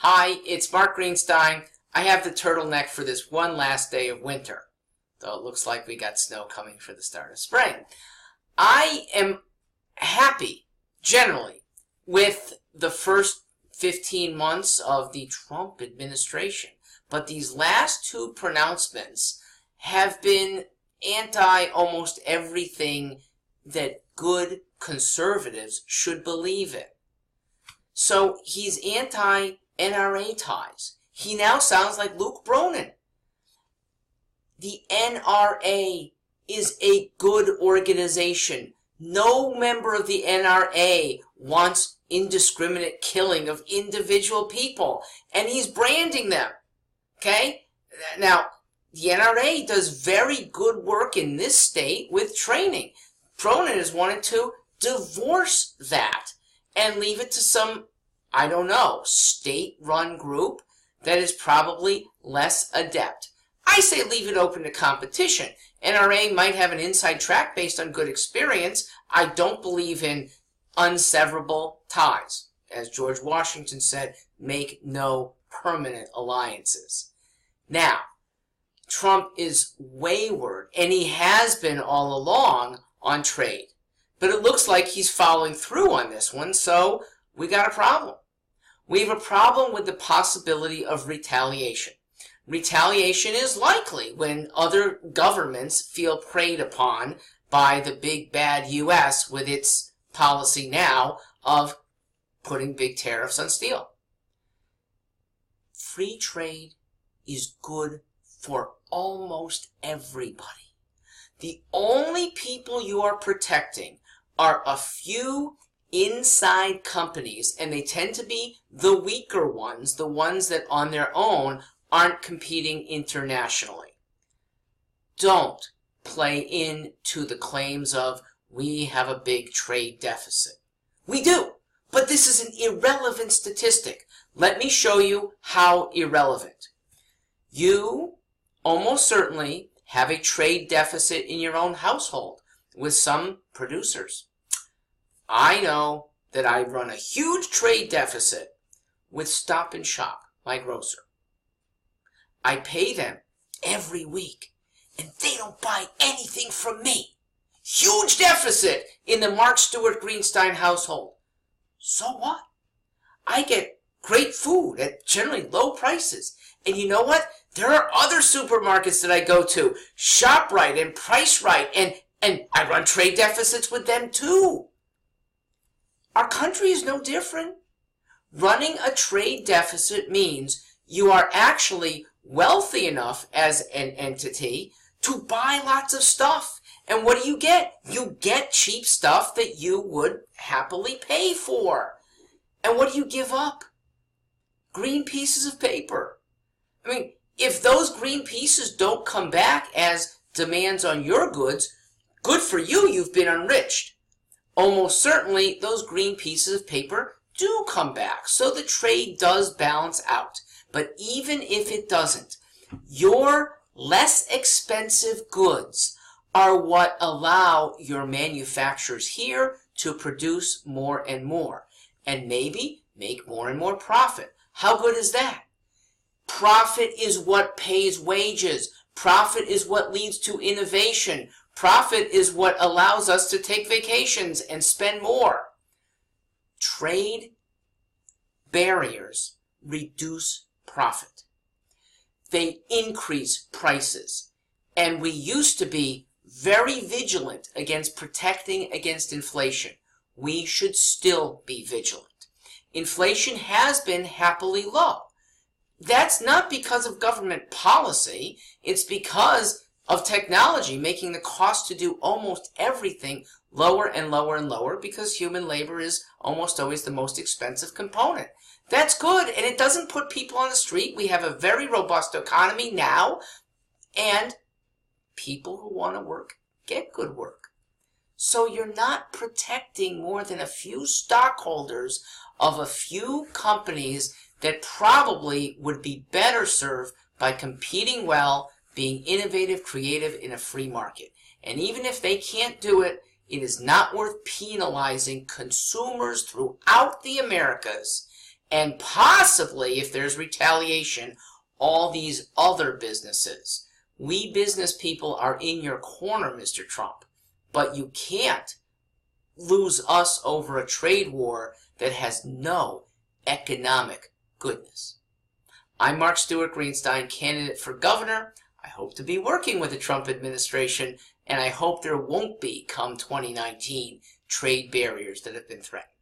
Hi, it's Mark Greenstein. I have the turtleneck for this one last day of winter, though it looks like we got snow coming for the start of spring. I am happy, generally, with the first 15 months of the Trump administration, but these last two pronouncements have been anti-almost everything that good conservatives should believe in. So he's anti-NRA ties. He now sounds like Luke Bronin. The NRA is a good organization. No member of the NRA wants indiscriminate killing of individual people, and he's branding them. Okay? Now, the NRA does very good work in this state with training. Bronin has wanted to divorce that and leave it to some, I don't know, state-run group that is probably less adept. I say leave it open to competition. NRA might have an inside track based on good experience. I don't believe in unseverable ties. As George Washington said, make no permanent alliances. Now, Trump is wayward, and he has been all along on trade. But it looks like he's following through on this one, so we got a problem. We have a problem with the possibility of retaliation. Retaliation is likely when other governments feel preyed upon by the big bad U.S. with its policy now of putting big tariffs on steel. Free trade is good for almost everybody. The only people you are protecting are a few inside companies, and they tend to be the weaker ones, the ones that on their own aren't competing internationally. Don't play into the claims of, we have a big trade deficit. We do, but this is an irrelevant statistic. Let me show you how irrelevant. You almost certainly have a trade deficit in your own household with some producers. I know that I run a huge trade deficit with Stop and Shop, my grocer. I pay them every week, and they don't buy anything from me. Huge deficit in the Mark Stewart Greenstein household. So what? I get great food at generally low prices. And you know what? There are other supermarkets that I go to, ShopRite and PriceRite, and I run trade deficits with them too. Our country is no different. Running a trade deficit means you are actually wealthy enough as an entity to buy lots of stuff. And what do? You get cheap stuff that you would happily pay for. And what do you give up? Green pieces of paper. I mean, if those green pieces don't come back as demands on your goods, good for you, you've been enriched. Almost certainly, those green pieces of paper do come back, so the trade does balance out. But even if it doesn't, your less expensive goods are what allow your manufacturers here to produce more and more, and maybe make more and more profit. How good is that? Profit is what pays wages. Profit is what leads to innovation. Profit is what allows us to take vacations and spend more. Trade barriers reduce profit. They increase prices. And we used to be very vigilant against protecting against inflation. We should still be vigilant. Inflation has been happily low. That's not because of government policy. It's because of technology making the cost to do almost everything lower and lower and lower, because human labor is almost always the most expensive component. That's good, and it doesn't put people on the street. We have a very robust economy now, and people who want to work get good work. So you're not protecting more than a few stockholders of a few companies that probably would be better served by competing well, being innovative, creative in a free market. And even if they can't do it, it is not worth penalizing consumers throughout the Americas and possibly, if there's retaliation, all these other businesses. We business people are in your corner, Mr. Trump, but you can't lose us over a trade war that has no economic goodness. I'm Mark Stewart Greenstein, candidate for governor. I hope to be working with the Trump administration, and I hope there won't be, come 2019, trade barriers that have been threatened.